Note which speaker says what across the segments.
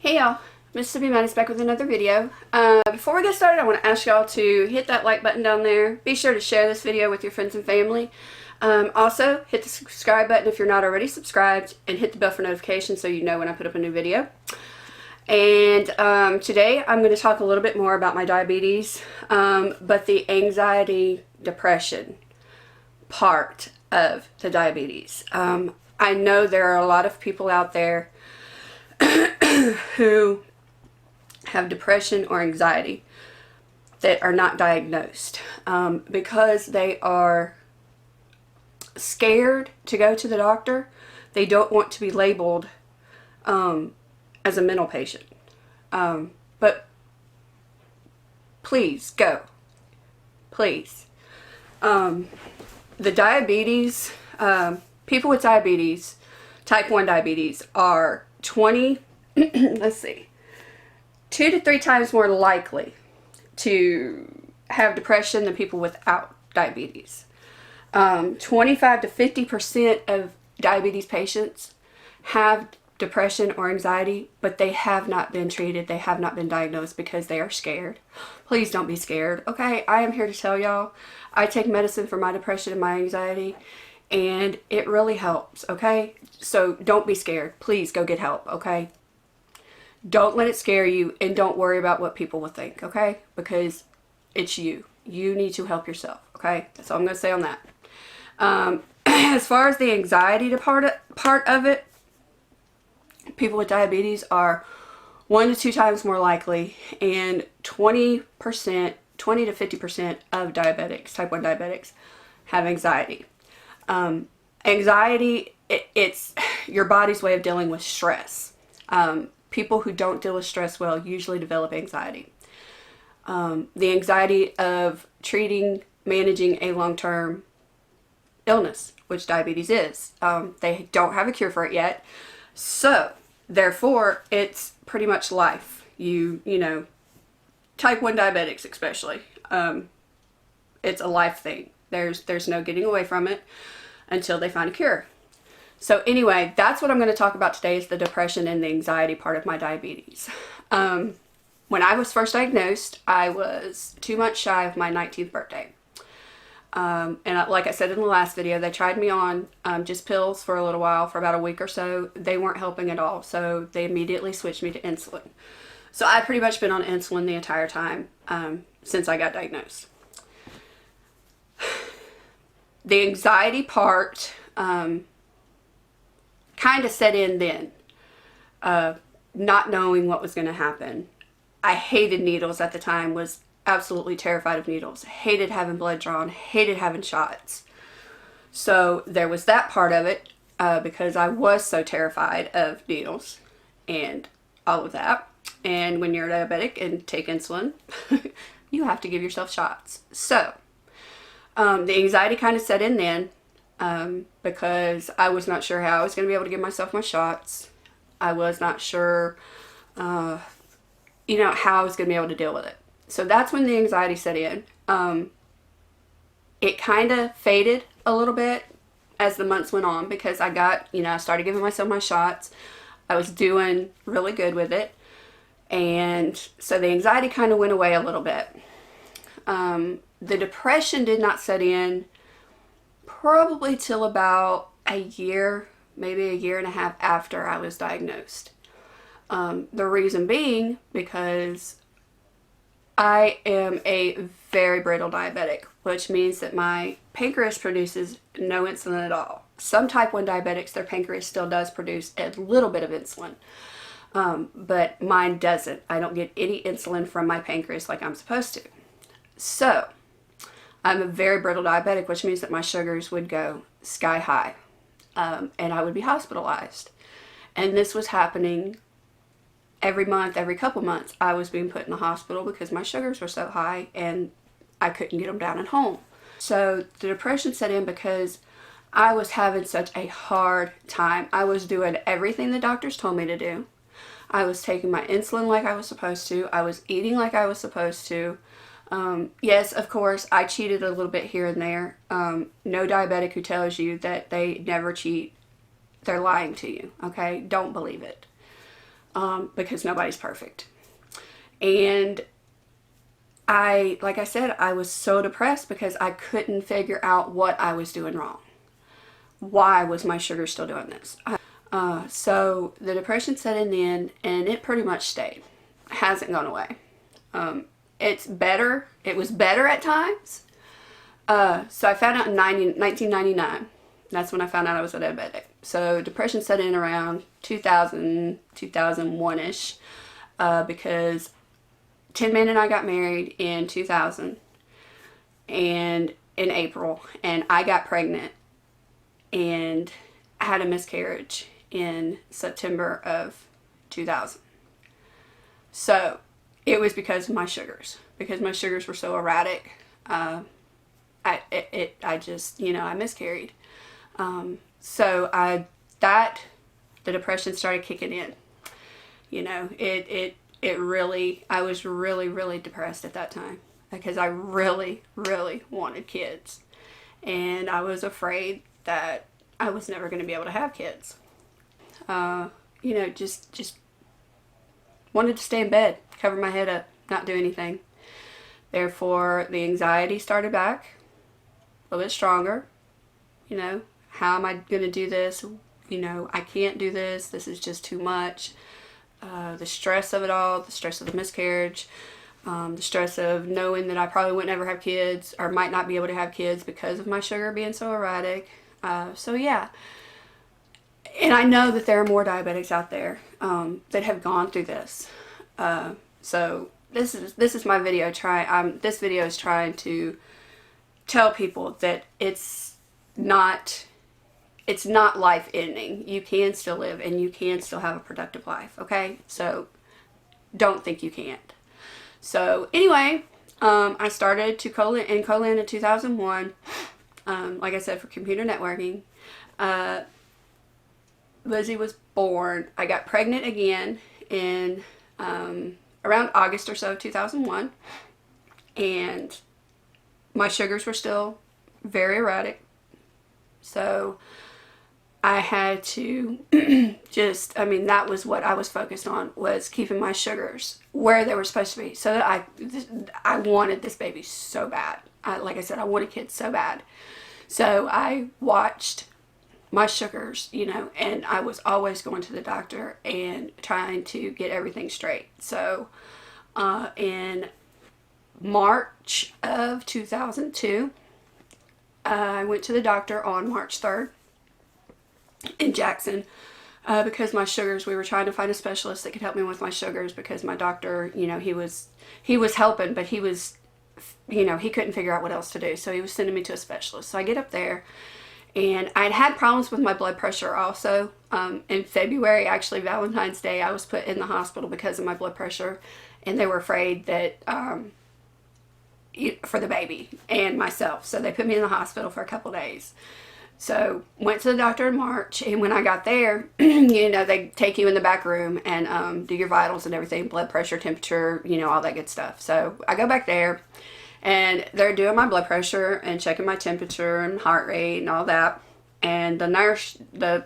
Speaker 1: Hey y'all, Mississippi Maddie's back with another video. Before we get started, I want to ask y'all to hit that like button down there. Be sure to share this video with your friends and family. Also, hit the subscribe button if you're not already subscribed, and hit the bell for notifications so you know when I put up a new video. And today I'm going to talk a little bit more about my diabetes, but the anxiety, depression part of the diabetes. I know there are a lot of people out there who have depression or anxiety that are not diagnosed because they are scared to go to the doctor. They don't want to be labeled as a mental patient. But please go. Please. The diabetes, people with diabetes, type 1 diabetes, are 2 to 3 times more likely to have depression than people without diabetes. 25 to 50% of diabetes patients have depression or anxiety, but they have not been treated. They have not been diagnosed because they are scared. Please don't be scared, okay? I am here to tell y'all, I take medicine for my depression and my anxiety, and it really helps, okay? So don't be scared. Please go get help, okay? Don't let it scare you, and don't worry about what people will think, okay? Because it's you. You need to help yourself, okay? That's all I'm going to say on that. As far as the anxiety part of it, people with diabetes are 1 to 2 times more likely, and 20 to 50% of diabetics, type 1 diabetics, have anxiety. Anxiety, it's your body's way of dealing with stress. People who don't deal with stress well usually develop anxiety. The anxiety of managing a long-term illness, which diabetes is. They don't have a cure for it yet. So, therefore, it's pretty much life. You know, type 1 diabetics especially. It's a life thing. There's no getting away from it until they find a cure. So anyway, that's what I'm going to talk about today, is the depression and the anxiety part of my diabetes. When I was first diagnosed, I was 2 months shy of my 19th birthday. And like I said in the last video, they tried me on just pills for a little while, for about a week or so. They weren't helping at all, so they immediately switched me to insulin. So I've pretty much been on insulin the entire time since I got diagnosed. The anxiety part kind of set in then, not knowing what was going to happen. I hated needles at the time, was absolutely terrified of needles, hated having blood drawn, hated having shots. So there was that part of it, because I was so terrified of needles and all of that. And when you're diabetic and take insulin, you have to give yourself shots. So the anxiety kind of set in then, because I was not sure how I was going to be able to give myself my shots. I was not sure, how I was going to be able to deal with it. So that's when the anxiety set in. It kind of faded a little bit as the months went on, because I started giving myself my shots. I was doing really good with it. And so the anxiety kind of went away a little bit. The depression did not set in probably till about a year, maybe a year and a half after I was diagnosed. The reason being because I am a very brittle diabetic, which means that my pancreas produces no insulin at all. Some type 1 diabetics, their pancreas still does produce a little bit of insulin, but mine doesn't. I don't get any insulin from my pancreas like I'm supposed to. So, I'm a very brittle diabetic, which means that my sugars would go sky high, and I would be hospitalized. And this was happening every month, every couple months. I was being put in the hospital because my sugars were so high and I couldn't get them down at home. So the depression set in because I was having such a hard time. I was doing everything the doctors told me to do. I was taking my insulin like I was supposed to. I was eating like I was supposed to. Yes, of course, I cheated a little bit here and there. No diabetic who tells you that they never cheat, they're lying to you, okay? Don't believe it. because nobody's perfect. And like I said, I was so depressed because I couldn't figure out what I was doing wrong. Why was my sugar still doing this? So the depression set in, and it pretty much stayed. It hasn't gone away. It's better. It was better at times. So I found out in 1999. That's when I found out I was a diabetic. So depression set in around 2000, 2001-ish, because Tin Man and I got married in 2000 and in April, and I got pregnant and had a miscarriage in September of 2000. So it was because of my sugars, because my sugars were so erratic. I just, I miscarried. So the depression started kicking in. I was really, really depressed at that time because I really, really wanted kids. And I was afraid that I was never going to be able to have kids. Just wanted to stay in bed, cover my head up, not do anything. Therefore, the anxiety started back, a little bit stronger. How am I going to do this? I can't do this. This is just too much. The stress of it all, the stress of the miscarriage, the stress of knowing that I probably wouldn't ever have kids or might not be able to have kids because of my sugar being so erratic. So yeah. And I know that there are more diabetics out there that have gone through this. So this is my video. This video is trying to tell people that it's not life ending. You can still live and you can still have a productive life. Okay, so don't think you can't. So anyway, I started in Colin in 2001. Like I said, for computer networking. Lizzie was born. I got pregnant again in around August or so, 2001. And my sugars were still very erratic. So I had to that was what I was focused on, was keeping my sugars where they were supposed to be. So that I wanted this baby so bad. Like I said, I wanted kids so bad. So I watched my sugars, and I was always going to the doctor and trying to get everything straight. So in March of 2002, I went to the doctor on March 3rd in Jackson because my sugars, we were trying to find a specialist that could help me with my sugars, because my doctor, he was helping, but he was, he couldn't figure out what else to do. So he was sending me to a specialist. So I get up there, and I'd had problems with my blood pressure also. In February, actually Valentine's Day, I was put in the hospital because of my blood pressure, and they were afraid that for the baby and myself. So they put me in the hospital for a couple days. So went to the doctor in March, and when I got there, they take you in the back room and do your vitals and everything, blood pressure, temperature, all that good stuff. So I go back there, and they're doing my blood pressure and checking my temperature and heart rate and all that. And the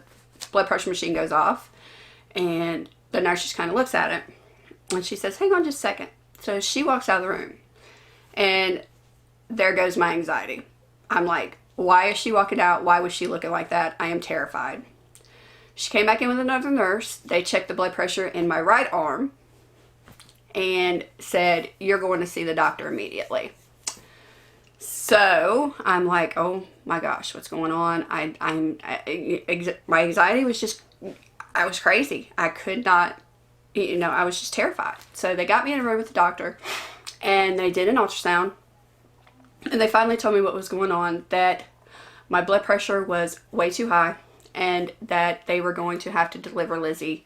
Speaker 1: blood pressure machine goes off, and the nurse just kind of looks at it, and she says, "Hang on just a second." So she walks out of the room, and there goes my anxiety. I'm like, why is she walking out? Why was she looking like that? I am terrified. She came back in with another nurse. They checked the blood pressure in my right arm and said, "You're going to see the doctor immediately." So I'm like, oh my gosh, what's going on? My anxiety was just, I was crazy. I could not, I was just terrified. So they got me in a room with the doctor, and they did an ultrasound, and they finally told me what was going on, that my blood pressure was way too high, and that they were going to have to deliver Lizzie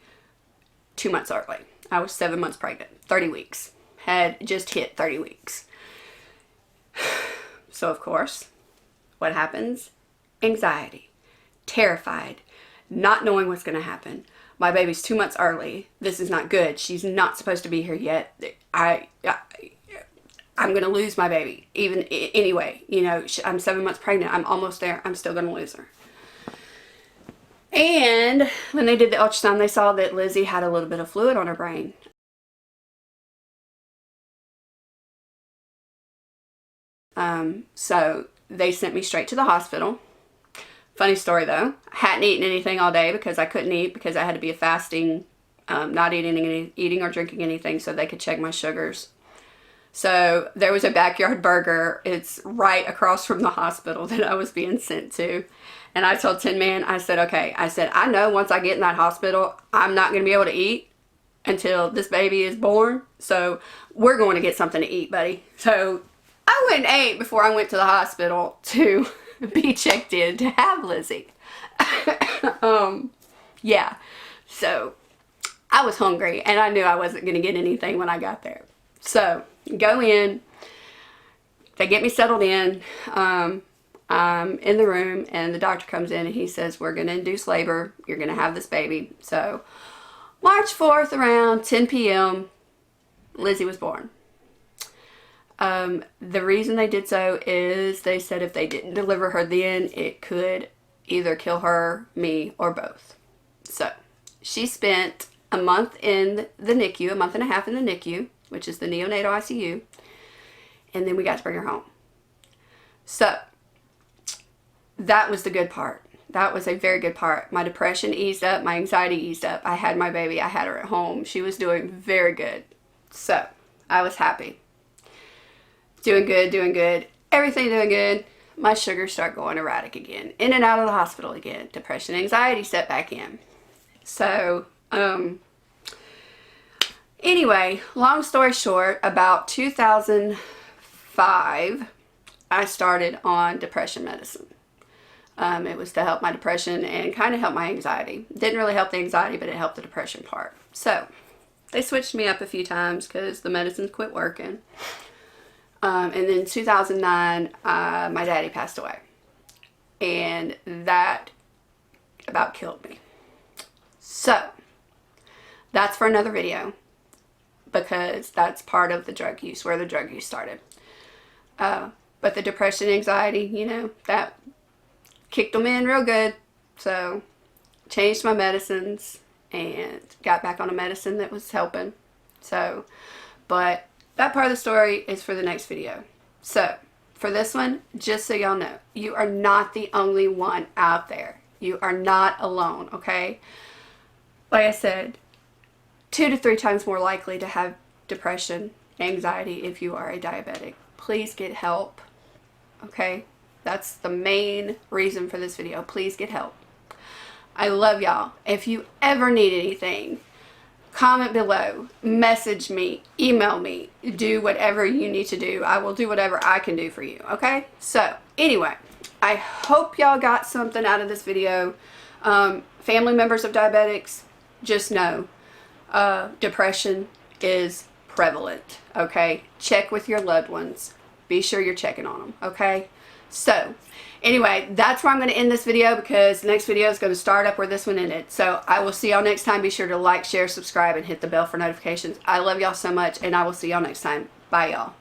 Speaker 1: 2 months early. I was 7 months pregnant, 30 weeks. Had just hit 30 weeks. So of course, what happens? Anxiety, terrified, not knowing what's going to happen. My baby's 2 months early. This is not good. She's not supposed to be here yet. I'm going to lose my baby. Anyway, I'm 7 months pregnant. I'm almost there. I'm still going to lose her. And when they did the ultrasound, they saw that Lizzie had a little bit of fluid on her brain. So they sent me straight to the hospital. Funny story though, I hadn't eaten anything all day because I couldn't eat because I had to be a fasting, not eating or drinking anything so they could check my sugars. So there was a Backyard Burger. It's right across from the hospital that I was being sent to. And I told Tin Man, I said, okay, I said, I know once I get in that hospital, I'm not going to be able to eat until this baby is born. So we're going to get something to eat, buddy. So I went and ate before I went to the hospital to be checked in to have Lizzie. Yeah. So I was hungry and I knew I wasn't going to get anything when I got there. So go in, they get me settled in. I'm in the room and the doctor comes in and he says, we're going to induce labor. You're going to have this baby. So March 4th around 10 p.m. Lizzie was born. The reason they did so is they said if they didn't deliver her then, it could either kill her, me, or both. So she spent a month in the NICU, a month and a half in the NICU, which is the neonatal ICU, and then we got to bring her home. So that was the good part. That was a very good part. My depression eased up, my anxiety eased up. I had my baby, I had her at home. She was doing very good. So I was happy. Doing good, everything doing good. My sugars start going erratic again. In and out of the hospital again. Depression, anxiety set back in. So, anyway, long story short, about 2005, I started on depression medicine. It was to help my depression and kind of help my anxiety. Didn't really help the anxiety, but it helped the depression part. So, they switched me up a few times because the medicines quit working. And then 2009, my daddy passed away. And that about killed me. So, that's for another video. Because that's part of the drug use, where the drug use started. But the depression, anxiety, you know, that kicked them in real good. So, changed my medicines and got back on a medicine that was helping. So, but that part of the story is for the next video. So, for this one, just so y'all know, you are not the only one out there. You are not alone, okay? Like I said, 2 to 3 times more likely to have depression, anxiety if you are a diabetic. Please get help, okay? That's the main reason for this video. Please get help. I love y'all. If you ever need anything, comment below, message me, email me, do whatever you need to do. I will do whatever I can do for you, okay? So, anyway, I hope y'all got something out of this video. Family members of diabetics, just know, depression is prevalent, okay? Check with your loved ones. Be sure you're checking on them, okay? So, anyway, that's where I'm going to end this video because the next video is going to start up where this one ended. So, I will see y'all next time. Be sure to like, share, subscribe, and hit the bell for notifications. I love y'all so much, and I will see y'all next time. Bye, y'all.